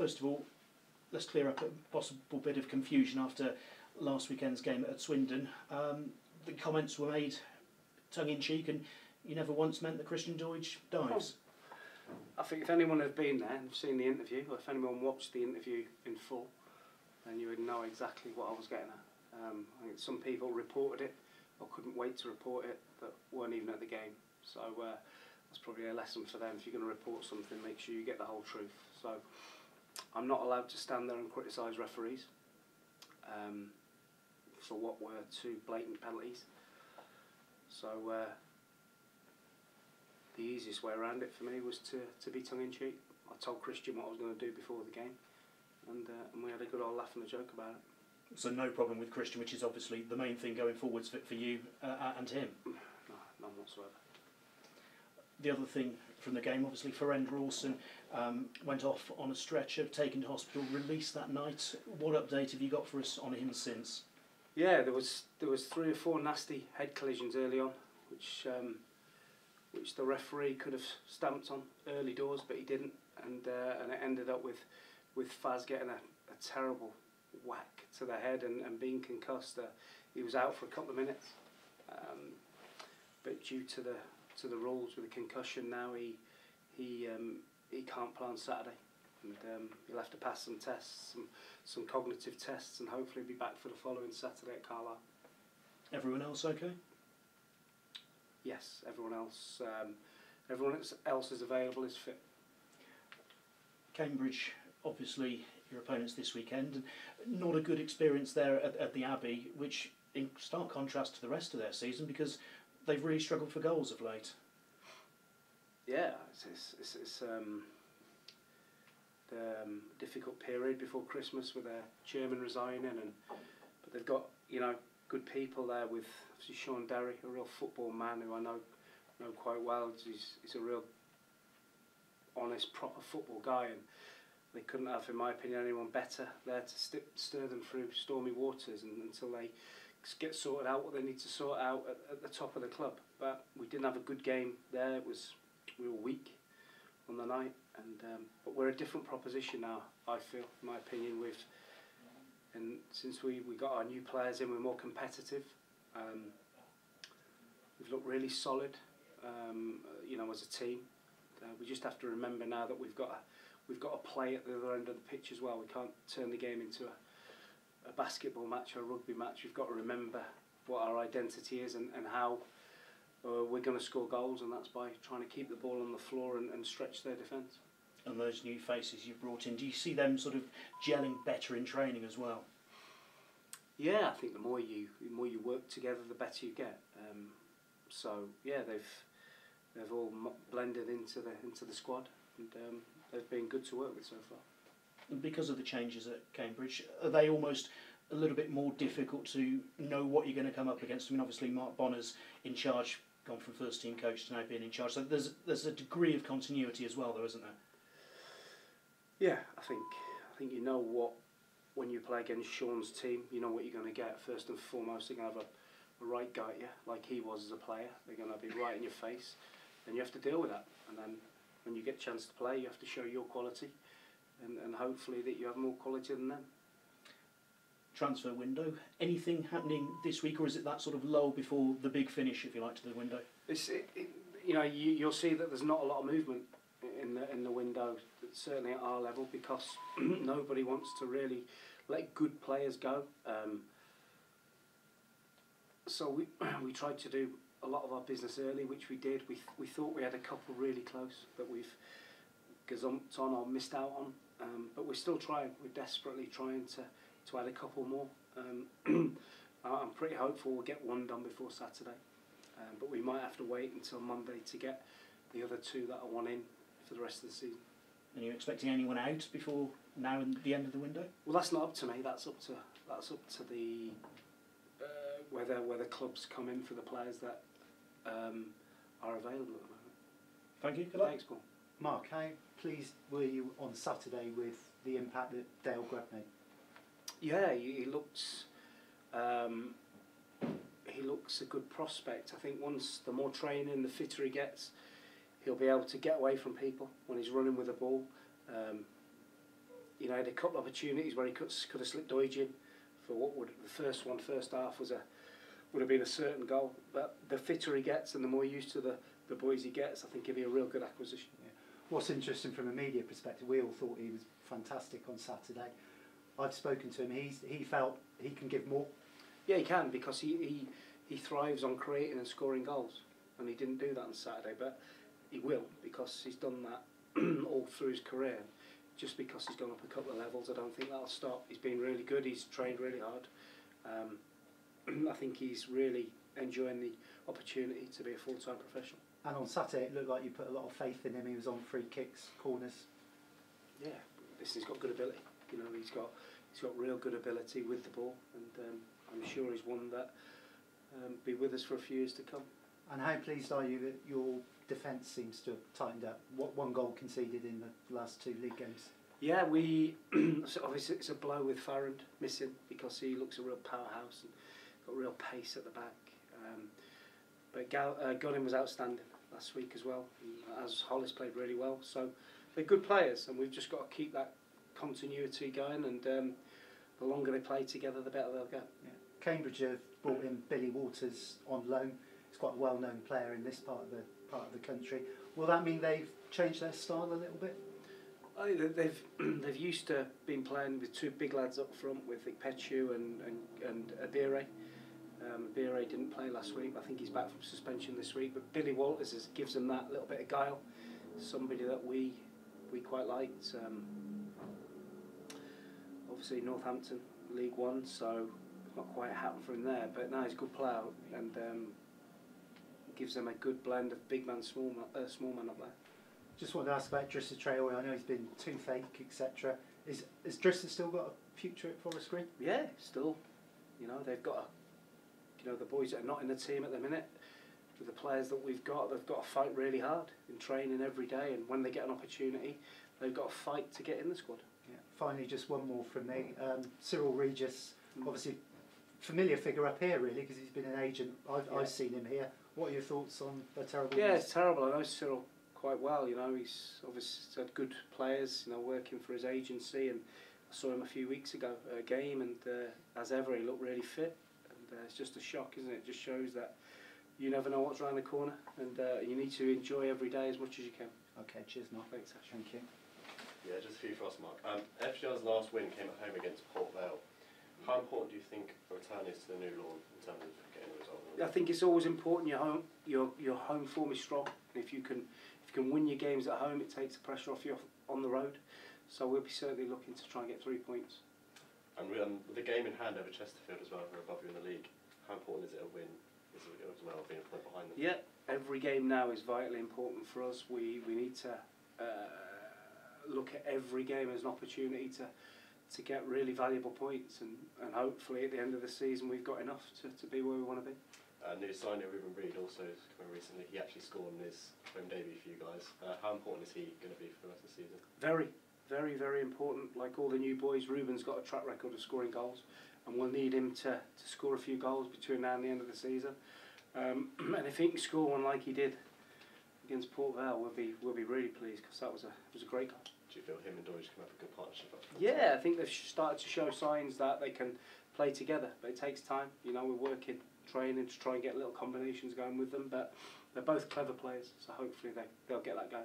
first of all, let's clear up a possible bit of confusion after last weekend's game at Swindon. The comments were made tongue-in-cheek, and you never once meant that Christian Doidge dives. I think if anyone had been there and seen the interview, or if anyone watched the interview in full, then you would know exactly what I was getting at. I think some people reported it, or couldn't wait to report it, that weren't even at the game. So that's probably a lesson for them. If you're going to report something, make sure you get the whole truth. So I'm not allowed to stand there and criticise referees for what were two blatant penalties. So the easiest way around it for me was to be tongue-in-cheek. I told Christian what I was going to do before the game, and we had a good old laugh and a joke about it. So no problem with Christian, which is obviously the main thing going forwards for you and him? No, none whatsoever. The other thing from the game, obviously, Ralston went off on a stretcher, taken to hospital, released that night. What update have you got for us on him since? Yeah, there was 3 or 4 nasty head collisions early on, which the referee could have stamped on early doors, but he didn't, and it ended up with Faz getting a terrible whack to the head and being concussed. He was out for a couple of minutes, but due to the rules with the concussion now, he can't play on Saturday, and he'll have to pass some tests, some cognitive tests, and hopefully be back for the following Saturday at Carlisle. Everyone else okay? Yes, everyone else is available, is fit. Cambridge, obviously your opponents this weekend, and not a good experience there at the Abbey, which in stark contrast to the rest of their season, because they've really struggled for goals of late. Yeah, it's the difficult period before Christmas with their chairman resigning, but they've got good people there with obviously Sean Derry, a real football man who I know quite well. He's a real honest, proper football guy, and they couldn't have, in my opinion, anyone better there to steer them through stormy waters until they get sorted out what they need to sort out at the top of the club. But we didn't have a good game there. We were weak on the night, but we're a different proposition now, I feel, in my opinion. And since we got our new players in, we're more competitive. We've looked really solid, as a team. We just have to remember now that we've got to play at the other end of the pitch as well. We can't turn the game into a basketball match or a rugby match. We've got to remember what our identity is and how we're going to score goals, and that's by trying to keep the ball on the floor and stretch their defence. And those new faces you've brought in, do you see them sort of gelling better in training as well? Yeah, I think the more you work together, the better you get. So yeah, they've all blended into the squad, and they've been good to work with so far. And because of the changes at Cambridge, are they almost a little bit more difficult to know what you're going to come up against? I mean, obviously Mark Bonner's in charge, gone from first team coach to now being in charge. So there's a degree of continuity as well, though, isn't there? Yeah, I think you know what, when you play against Sean's team, you know what you're going to get. First and foremost, they're going to have a right guy at you, like he was as a player. They're going to be right in your face, and you have to deal with that. And then when you get a chance to play, you have to show your quality, and hopefully that you have more quality than them. Transfer window, anything happening this week, or is it that sort of lull before the big finish, if you like, to the window? You'll see that there's not a lot of movement in the window, certainly at our level, because nobody wants to really let good players go. So we tried to do a lot of our business early, which we did. We thought we had a couple really close that we've gazumped on or missed out on, but we're still trying. We're desperately trying to add a couple more. I'm pretty hopeful we'll get one done before Saturday, but we might have to wait until Monday to get the other 2 that I want in for the rest of the season. And are you expecting anyone out before now and the end of the window? Well, that's not up to me. That's up to the whether clubs come in for the players that are available at the moment. Thank you. Good luck. Thanks, Paul. Mark, how pleased were you on Saturday with the impact that Dale Grubb made? Yeah, he looks a good prospect. I think once the more training, the fitter he gets, he'll be able to get away from people when he's running with the ball. you know, he had a couple of opportunities where he could have slipped Doidge in for what would the first half would have been a certain goal. But the fitter he gets and the more used to the boys he gets, I think he'll be a real good acquisition. Yeah. What's interesting from a media perspective, we all thought he was fantastic on Saturday. I've spoken to him. He felt he can give more. Yeah, he can, because he thrives on creating and scoring goals, and he didn't do that on Saturday, but he will, because he's done that all through his career. Just because he's gone up a couple of levels, I don't think that'll stop. He's been really good. He's trained really hard. I think he's really enjoying the opportunity to be a full-time professional. And on Saturday, it looked like you put a lot of faith in him. He was on free kicks, corners. Yeah, listen, he's got good ability. You know, he's got real good ability with the ball, and I'm sure he's one that be with us for a few years to come. And how pleased are you that your defence seems to have tightened up? What one goal conceded in the last 2 league games? Yeah, so obviously it's a blow with Farrand missing, because he looks a real powerhouse and got real pace at the back. But Godin was outstanding last week as well, as Hollis played really well. So they're good players, and we've just got to keep that continuity going, and the longer they play together, the better they'll get. Yeah. Cambridge have brought in Billy Walters on loan. He's quite a well-known player in this part of the country. Will that mean they've changed their style a little bit? They've used to been playing with 2 big lads up front, with Ikpechu and Abire. Abire didn't play last week. I think he's back from suspension this week. But Billy Walters gives them that little bit of guile. Somebody that we quite liked. Obviously Northampton League One, so it's not quite happened for him there. But no, he's a good player, and gives them a good blend of big man, small man up there. Just wanted to ask about Drissa Traore. I know he's been toothache, etc. Has Drissa still got a future at Forest Green? Yeah, still. You know, they've got the boys that are not in the team at the minute, with the players that we've got, they've got to fight really hard in training every day, and when they get an opportunity, they've got to fight to get in the squad. Yeah. Finally, just one more from me. Cyril Regis, obviously familiar figure up here, really, because he's been an agent. I've seen him here. What are your thoughts on the terrible? Yeah, it's terrible. I know Cyril quite well. You know, he's obviously had good players, you know, working for his agency, and I saw him a few weeks ago at a game, and as ever, he looked really fit. And it's just a shock, isn't it? It just shows that you never know what's around the corner, and you need to enjoy every day as much as you can. Okay, cheers, Mark. Thanks, Ash. Thank you. Yeah, just a few for us, Mark. FGR's last win came at home against Port Vale. How important do you think a return is to the new lawn in terms of getting a result? I think it's always important your home form is strong. If you can win your games at home, it takes the pressure off you on the road. So we'll be certainly looking to try and get 3 points. And with the game in hand over Chesterfield as well, who are above you in the league, how important is it a win? Is it as well being a point behind them? Yeah, every game now is vitally important for us. We need to look at every game as an opportunity to get really valuable points, and hopefully at the end of the season we've got enough to be where we want to be. New signing Ruben Reid also has come in recently. He actually scored in his home debut for you guys. How important is he going to be for the rest of the season? Very, very, very important. Like all the new boys, Ruben's got a track record of scoring goals, and we'll need him to score a few goals between now and the end of the season. And if he can score one like he did against Port Vale, we'll be really pleased, because that was a great goal. Do you feel him and Doidge can have a good partnership up front? Yeah, I think they've started to show signs that they can play together, but it takes time. You know, we're working, training to try and get little combinations going with them, but they're both clever players, so hopefully they'll get that going.